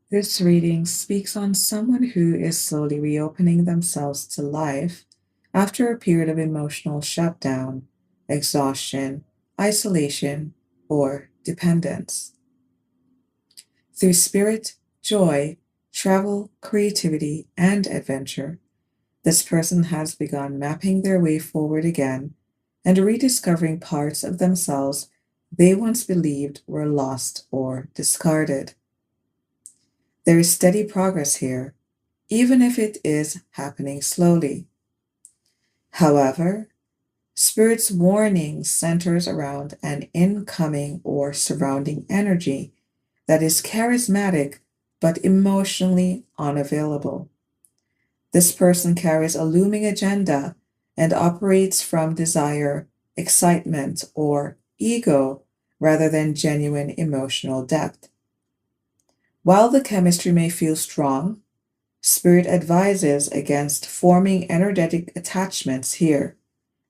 This reading speaks on someone who is slowly reopening themselves to life after a period of emotional shutdown, exhaustion, isolation, or dependence. Through spirit, joy, travel, creativity, and adventure, this person has begun mapping their way forward again and rediscovering parts of themselves they once believed were lost or discarded. There is steady progress here, even if it is happening slowly. However, Spirit's warning centers around an incoming or surrounding energy that is charismatic but emotionally unavailable. This person carries a looming agenda and operates from desire, excitement, or ego rather than genuine emotional depth. While the chemistry may feel strong, Spirit advises against forming energetic attachments here,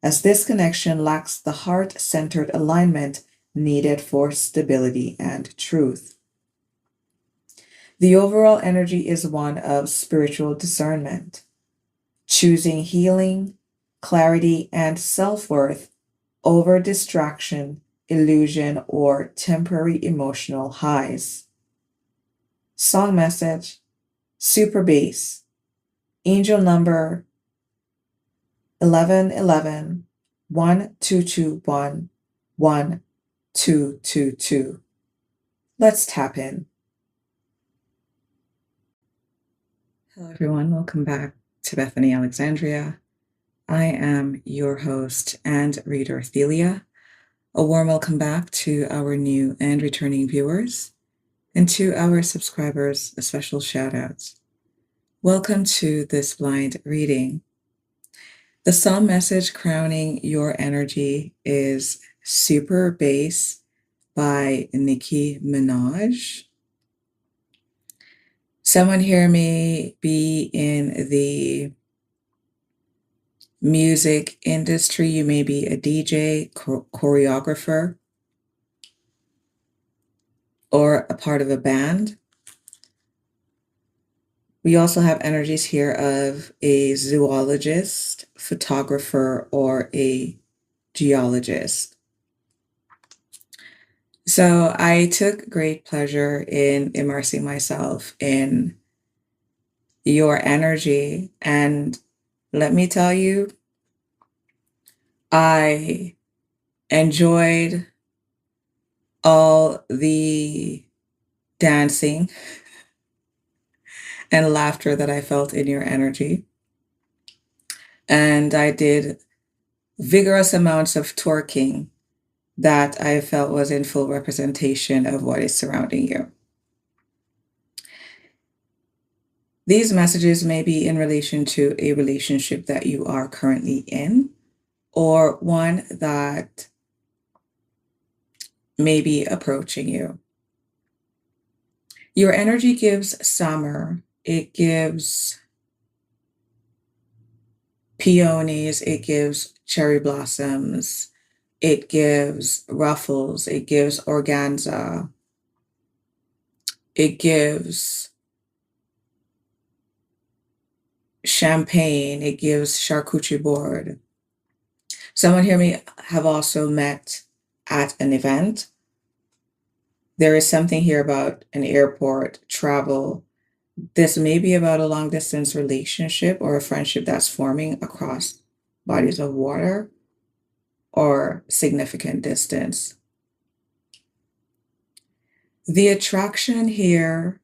as this connection lacks the heart centered alignment needed for stability and truth. The overall energy is one of spiritual discernment, choosing healing, clarity, and self worth over distraction, illusion, or temporary emotional highs. Song message: Super Bass, Angel number 1111 1221 1222. Let's tap in. Hello, everyone. Welcome back to Bethany Alexandria. I am your host and reader, Thelia. A warm welcome back to our new and returning viewers, and to our subscribers, a special shout out. Welcome to this blind reading. The psalm message crowning your energy is Super Bass by Nicki Minaj. Someone here may be in the music industry. You may be a DJ, choreographer, or a part of a band. We also have energies here of a zoologist, photographer, or a geologist. So I took great pleasure in immersing myself in your energy. And let me tell you, I enjoyed all the dancing and laughter that I felt in your energy. And I did vigorous amounts of twerking that I felt was in full representation of what is surrounding you. These messages may be in relation to a relationship that you are currently in, or one that may be approaching you. Your energy gives summer, it gives peonies, it gives cherry blossoms, it gives ruffles, it gives organza, it gives champagne, it gives charcuterie board. Someone here may have also met at an event. There is something here about an airport, travel. This may be about a long distance relationship or a friendship that's forming across bodies of water or significant distance. The attraction here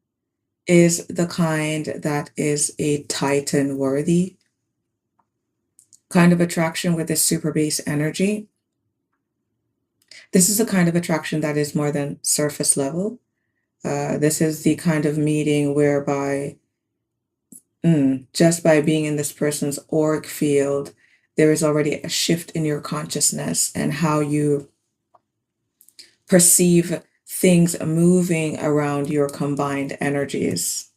is the kind that is a Titan worthy kind of attraction with this super base energy. This is a kind of attraction that is more than surface level. This is the kind of meeting whereby just by being in this person's auric field, there is already a shift in your consciousness and how you perceive things moving around your combined energies.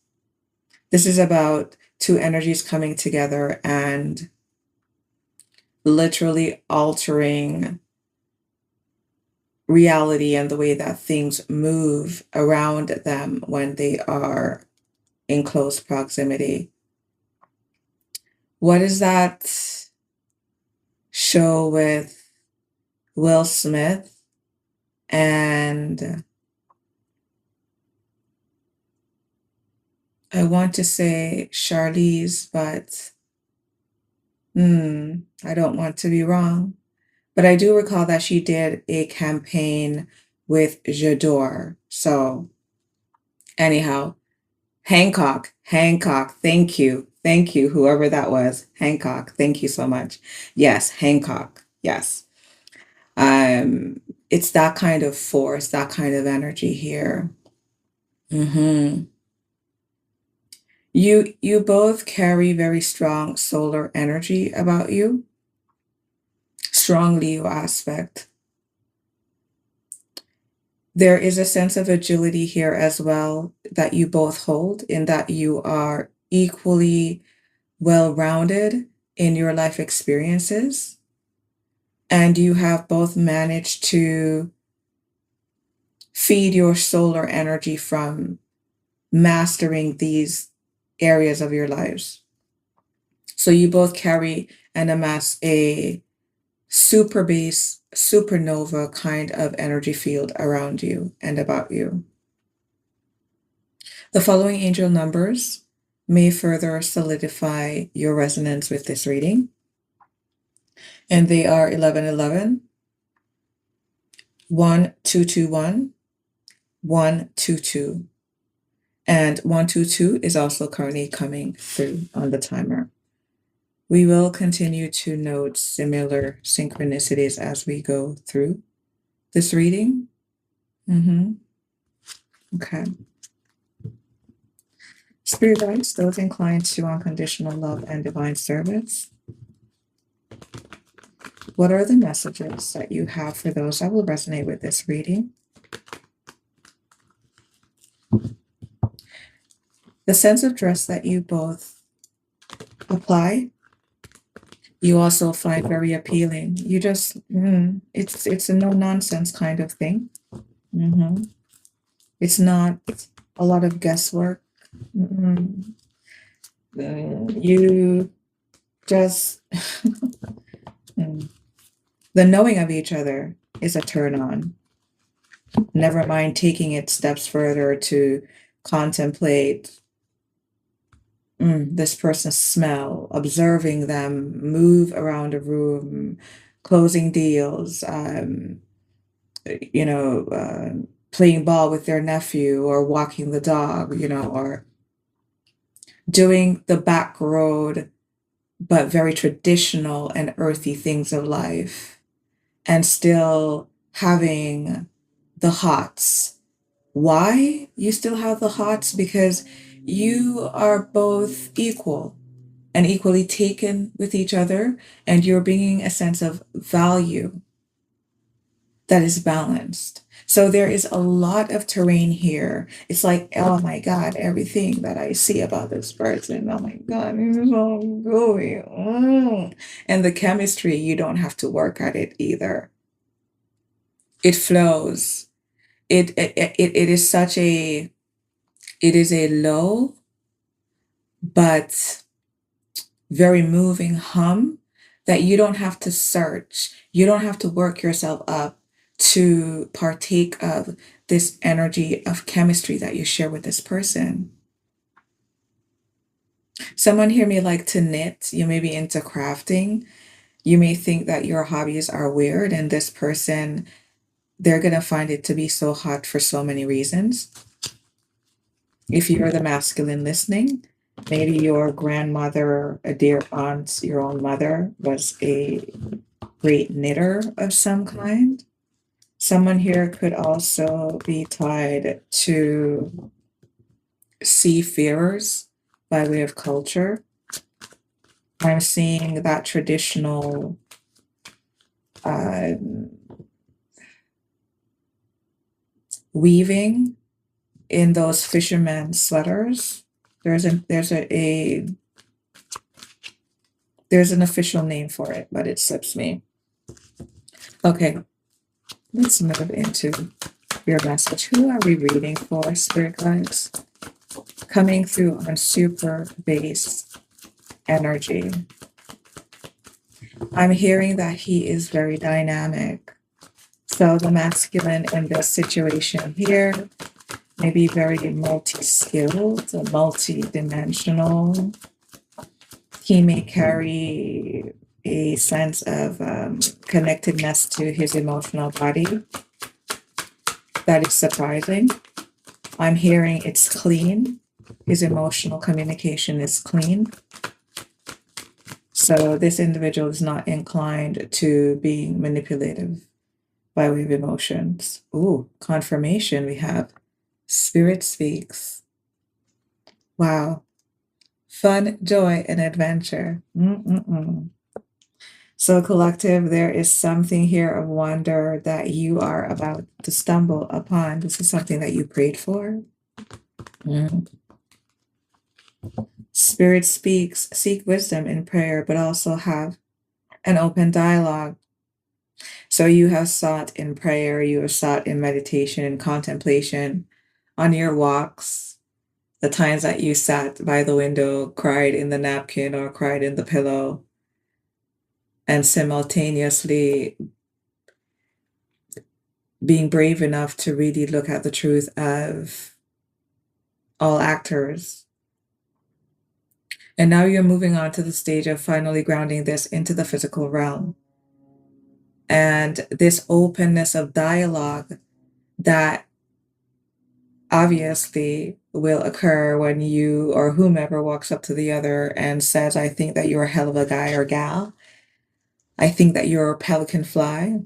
This is about two energies coming together and literally altering reality and the way that things move around them when they are in close proximity. What is that show with Will Smith and I want to say Charlize, but I don't want to be wrong. But I do recall that she did a campaign with J'adore. So anyhow, Hancock, thank you. Thank you, whoever that was. Hancock, thank you so much. Yes, Hancock. Yes. It's that kind of force, that kind of energy here. You both carry very strong solar energy about you, strong Leo aspect. There is a sense of agility here as well that you both hold, in that you are equally well-rounded in your life experiences, and you have both managed to feed your solar energy from mastering these areas of your lives. So you both carry and amass a super base, supernova kind of energy field around you and about you. The following angel numbers may further solidify your resonance with this reading. And they are 1111, 1221, 122. And 122 is also currently coming through on the timer. We will continue to note similar synchronicities as we go through this reading. Okay. Spirit guides, those inclined to unconditional love and divine service. What are the messages that you have for those that will resonate with this reading? The sense of dress that you both apply, you also find very appealing. You just, it's a no-nonsense kind of thing. It's not a lot of guesswork. You just, the knowing of each other is a turn on. Never mind taking it steps further to contemplate this person's smell, observing them move around a room, closing deals, playing ball with their nephew or walking the dog, or doing the back road, but very traditional and earthy things of life, and still having the hots. Why you still have the hots? Because you are both equal and equally taken with each other, and you're bringing a sense of value that is balanced. So there is a lot of terrain here. It's like, oh my God, everything that I see about this person, oh my God, this is so gooey. And the chemistry, you don't have to work at it either. It flows. It is such a, it is a low but very moving hum that you don't have to search. You don't have to work yourself up to partake of this energy of chemistry that you share with this person. Someone here may like to knit. You may be into crafting. You may think that your hobbies are weird, and this person, they're going to find it to be so hot for so many reasons. If you're the masculine listening, maybe your grandmother, a dear aunt, your own mother was a great knitter of some kind. Someone here could also be tied to seafarers by way of culture. I'm seeing that traditional weaving in those fishermen sweaters. There's an official name for it, but it slips me. Okay, let's move into your message. Who are we reading for, spirit guides? coming through on super base energy. I'm hearing that he is very dynamic. So the masculine in this situation here may be very multi-skilled, multi-dimensional. He may carry a sense of connectedness to his emotional body that is surprising. I'm hearing it's clean. His emotional communication is clean. So this individual is not inclined to being manipulative by way of emotions. Ooh, confirmation we have. Spirit speaks. Wow. Fun, joy, and adventure. So collective, there is something here of wonder that you are about to stumble upon. This is something that you prayed for. Spirit speaks, seek wisdom in prayer, but also have an open dialogue. So you have sought in prayer, you have sought in meditation and contemplation on your walks, the times that you sat by the window, cried in the napkin or cried in the pillow, and simultaneously being brave enough to really look at the truth of all actors. And now you're moving on to the stage of finally grounding this into the physical realm. And this openness of dialogue that obviously will occur when you or whomever walks up to the other and says, I think that you're a hell of a guy or gal. I think that you're a pelican fly.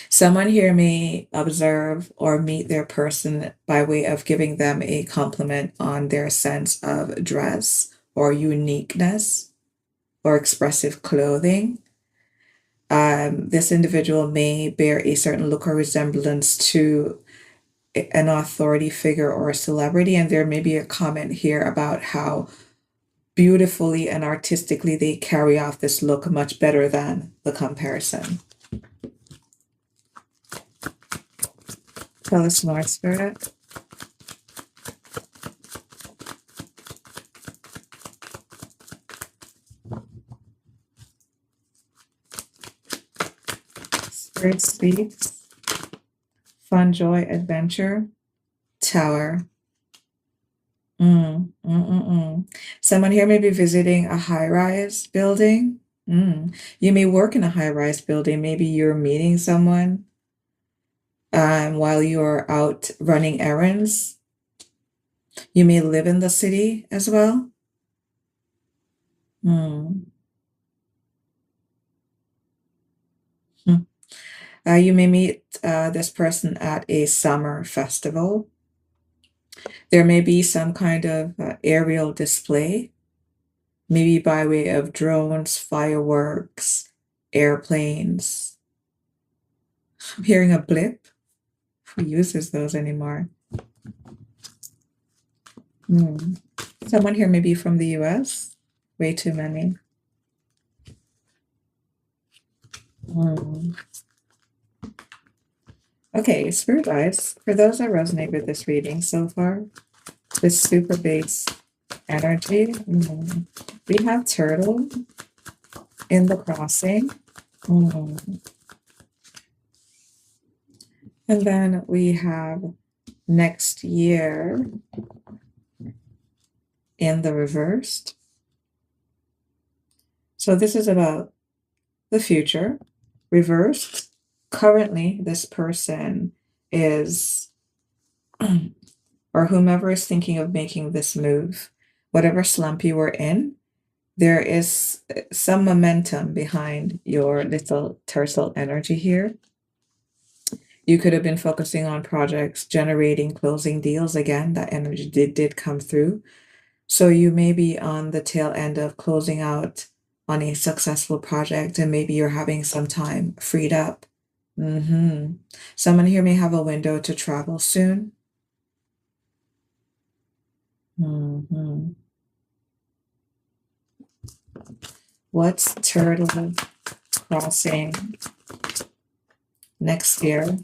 Someone here may observe or meet their person by way of giving them a compliment on their sense of dress or uniqueness or expressive clothing. This individual may bear a certain look or resemblance to an authority figure or a celebrity, and there may be a comment here about how beautifully and artistically they carry off this look much better than the comparison. Tell us more, Spirit. Spirit speaks. Fun, joy, adventure. Tower. Someone here may be visiting a high-rise building. You may work in a high-rise building. Maybe you're meeting someone while you're out running errands. You may live in the city as well. You may meet this person at a summer festival. There may be some kind of aerial display, maybe by way of drones, fireworks, airplanes. I'm hearing a blip. Who uses those anymore? Someone here may be from the US. Way too many. Okay, Spirit Guides, for those that resonate with this reading so far, this super base energy, we have turtle in the crossing. And then we have next year in the reversed. So this is about the future, reversed. Currently, this person is, or whomever is thinking of making this move, whatever slump you were in, there is some momentum behind your little turtle energy here. You could have been focusing on projects, generating, closing deals. Again, that energy did come through. So you may be on the tail end of closing out on a successful project, and maybe you're having some time freed up. Someone here may have a window to travel soon. What's turtle crossing next year?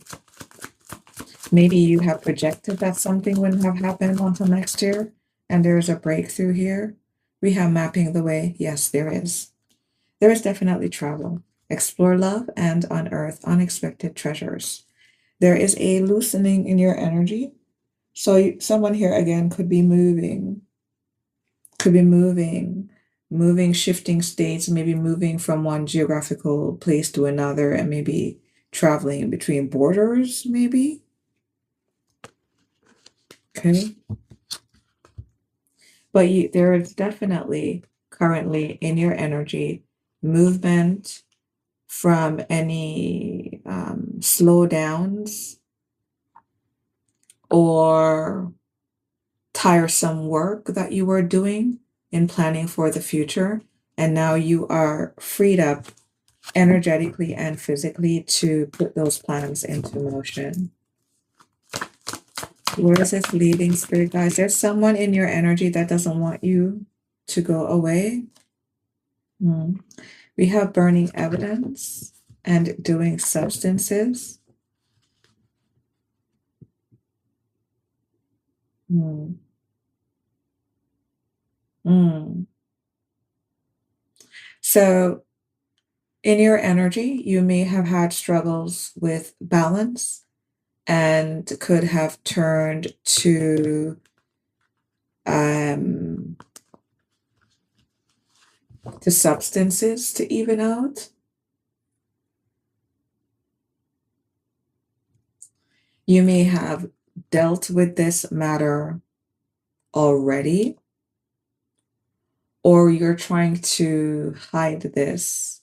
Maybe you have projected that something wouldn't have happened until next year. and there is a breakthrough here. We have mapping the way. Yes, there is. There is definitely travel. Explore love and unearth unexpected treasures. There is a loosening in your energy. So someone here again could be moving, shifting states, maybe moving from one geographical place to another, and maybe traveling between borders, maybe. Okay. But there is definitely currently in your energy movement from any slowdowns or tiresome work that you were doing in planning for the future. And now you are freed up energetically and physically to put those plans into motion. Where is this leading, spirit guys? There's someone in your energy that doesn't want you to go away. We have burning evidence and doing substances. Mm. Mm. So in your energy, you may have had struggles with balance and could have turned to substances to even out. You may have dealt with this matter already, or you're trying to hide this.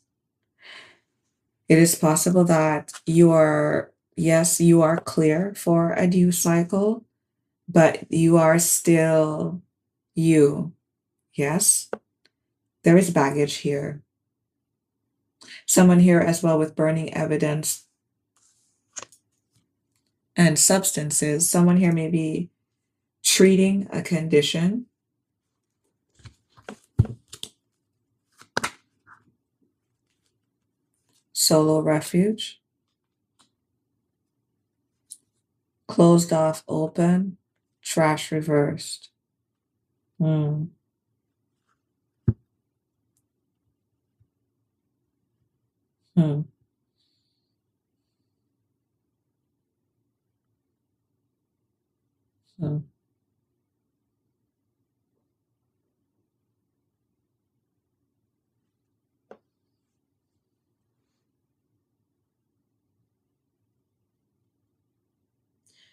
It is possible that you are clear for a new cycle, but you are still you. Yes, there is baggage here. Someone here as well with burning evidence and substances. Someone here may be treating a condition. Solo refuge. Closed off, open. Trash reversed. Hmm. Hmm. Hmm.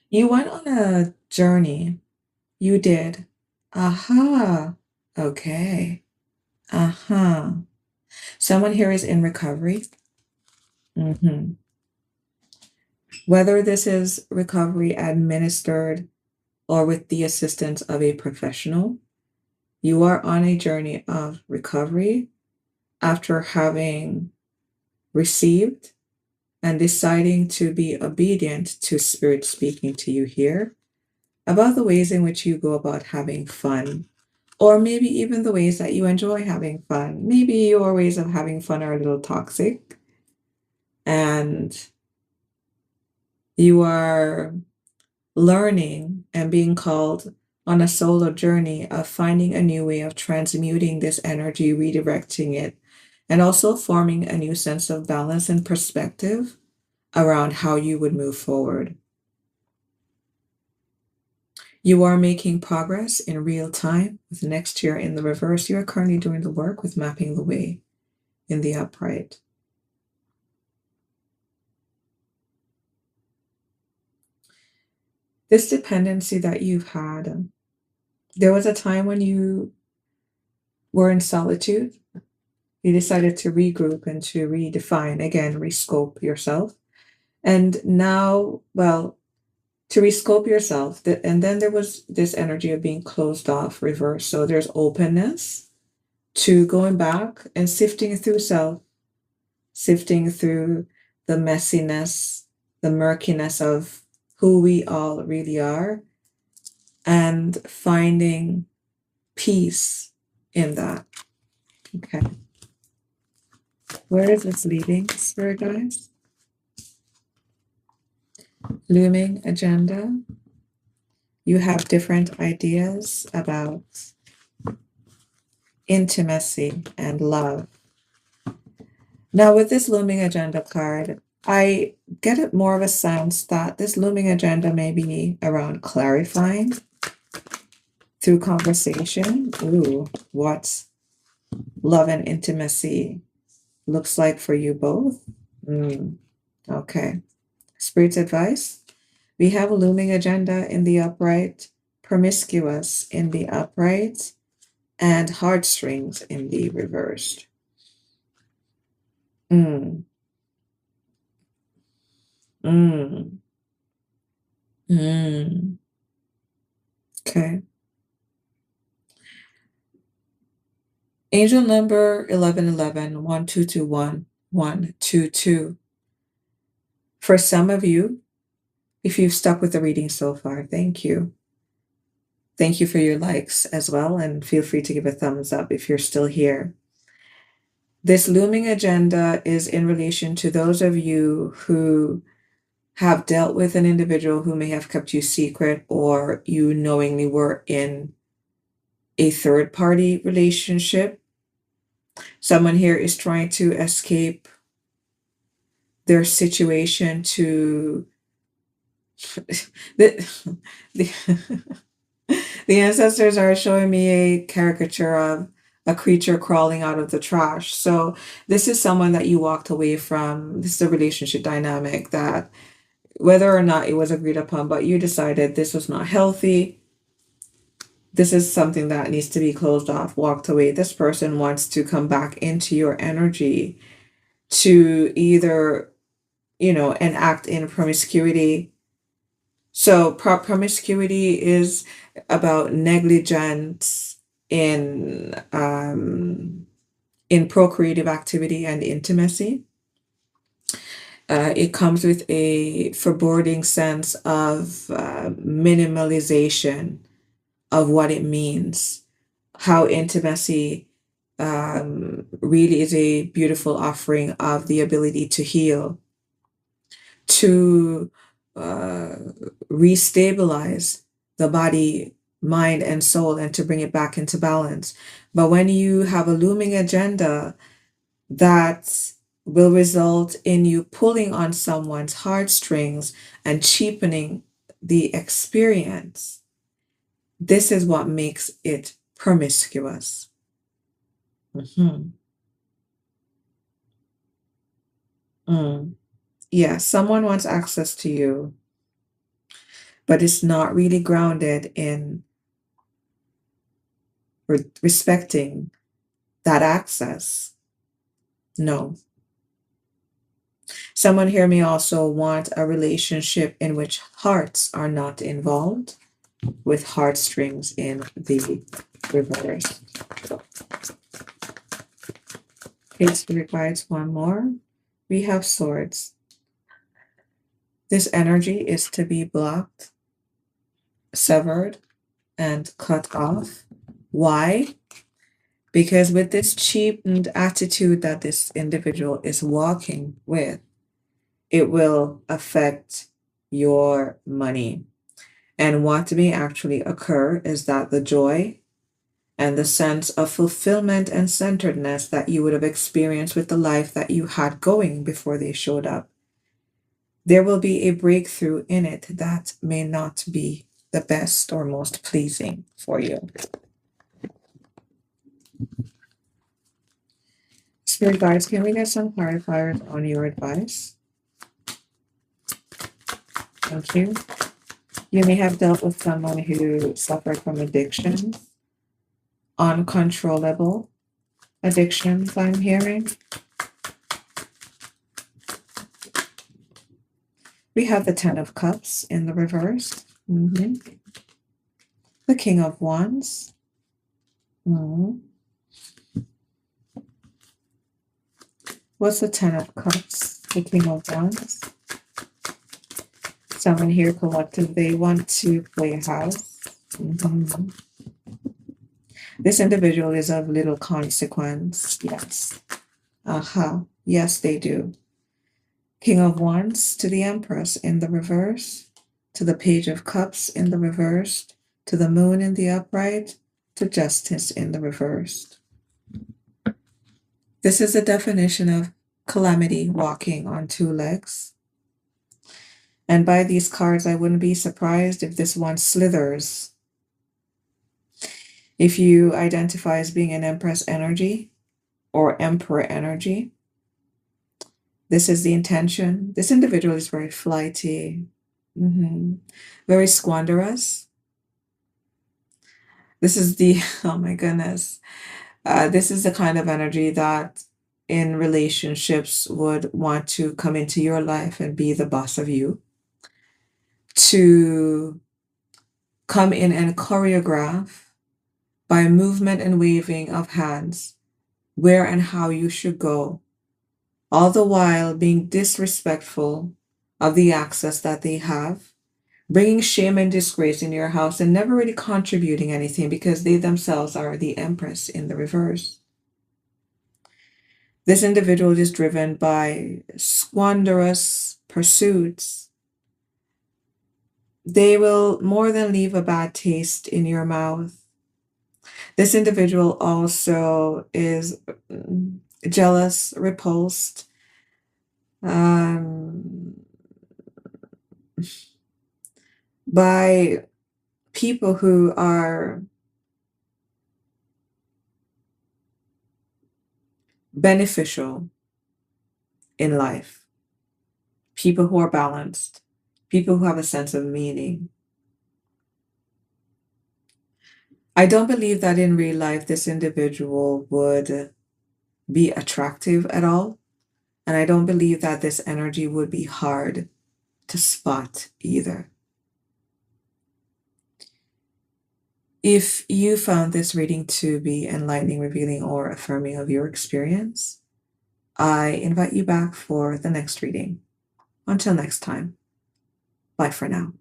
You went on a journey. You did. Aha. Okay. Uh-huh. Someone here is in recovery. Mm-hmm. Whether this is recovery administered or with the assistance of a professional, you are on a journey of recovery after having received and deciding to be obedient to Spirit speaking to you here about the ways in which you go about having fun, or maybe even the ways that you enjoy having fun. Maybe your ways of having fun are a little toxic, and you are learning and being called on a solo journey of finding a new way of transmuting this energy, redirecting it, and also forming a new sense of balance and perspective around how you would move forward. You are making progress in real time with next year in the reverse. You are currently doing the work with mapping the way in the upright. This dependency that you've had, there was a time when you were in solitude. You decided to regroup and to redefine, again, rescope yourself. And now, well, to rescope yourself, and then there was this energy of being closed off, reverse. So there's openness to going back and sifting through self, sifting through the messiness, the murkiness of who we all really are, and finding peace in that. Okay. Where is this leading, spirit guys? Looming agenda. You have different ideas about intimacy and love. Now, with this looming agenda card, I get it more of a sense that this looming agenda may be around clarifying through conversation. Ooh, what love and intimacy looks like for you both. Okay. Spirit's advice. We have a looming agenda in the upright, promiscuous in the upright, and heartstrings in the reversed. Mm. Mm. Mm. Okay. Angel number 1111, 1221, 122. For some of you, if you've stuck with the reading so far, thank you. Thank you for your likes as well, and feel free to give a thumbs up if you're still here. This looming agenda is in relation to those of you who have dealt with an individual who may have kept you secret, or you knowingly were in a third party relationship. Someone here is trying to escape their situation to the, the, the ancestors are showing me a caricature of a creature crawling out of the trash. So this is someone that you walked away from. This is a relationship dynamic that, whether or not it was agreed upon, but you decided this was not healthy. This is something that needs to be closed off, walked away. This person wants to come back into your energy to either, enact in promiscuity. So promiscuity is about negligence in procreative activity and intimacy. It comes with a foreboding sense of minimalization of what it means, how intimacy really is a beautiful offering of the ability to heal, to restabilize the body, mind, and soul, and to bring it back into balance. But when you have a looming agenda that will result in you pulling on someone's heartstrings and cheapening the experience, this is what makes it promiscuous. Yeah, someone wants access to you, but it's not really grounded in respecting that access. No. Someone here may also want a relationship in which hearts are not involved, with heartstrings in the reverse. Okay, Spirit guides, one more. We have swords. This energy is to be blocked, severed, and cut off. Why? Because with this cheapened attitude that this individual is walking with, it will affect your money. And what may actually occur is that the joy and the sense of fulfillment and centeredness that you would have experienced with the life that you had going before they showed up, there will be a breakthrough in it that may not be the best or most pleasing for you. Spirit guides, can we get some clarifiers on your advice? Thank you. You may have dealt with someone who suffered from addictions, uncontrollable addictions, I'm hearing. We have the Ten of Cups in the reverse. The King of Wands. What's the Ten of Cups? The King of Wands. Someone here collective, they want to play house. This individual is of little consequence. Yes. Yes, they do. King of Wands to the Empress in the reverse. to the Page of Cups in the reversed, to the Moon in the upright, to Justice in the reversed. This is a definition of calamity walking on two legs. And by these cards, I wouldn't be surprised if this one slithers. If you identify as being an Empress energy or Emperor energy, this is the intention. This individual is very flighty, very squanderous. This is the, oh my goodness, this is the kind of energy that in relationships would want to come into your life and be the boss of you, to come in and choreograph by movement and waving of hands where and how you should go, all the while being disrespectful of the access that they have, bringing shame and disgrace in your house and never really contributing anything because they themselves are the Empress in the reverse. This individual is driven by squanderous pursuits. They will more than leave a bad taste in your mouth. This individual also is jealous, repulsed, by people who are beneficial in life, people who are balanced, people who have a sense of meaning. I don't believe that in real life this individual would be attractive at all. And I don't believe that this energy would be hard to spot either. If you found this reading to be enlightening, revealing, or affirming of your experience, I invite you back for the next reading. Until next time, bye for now.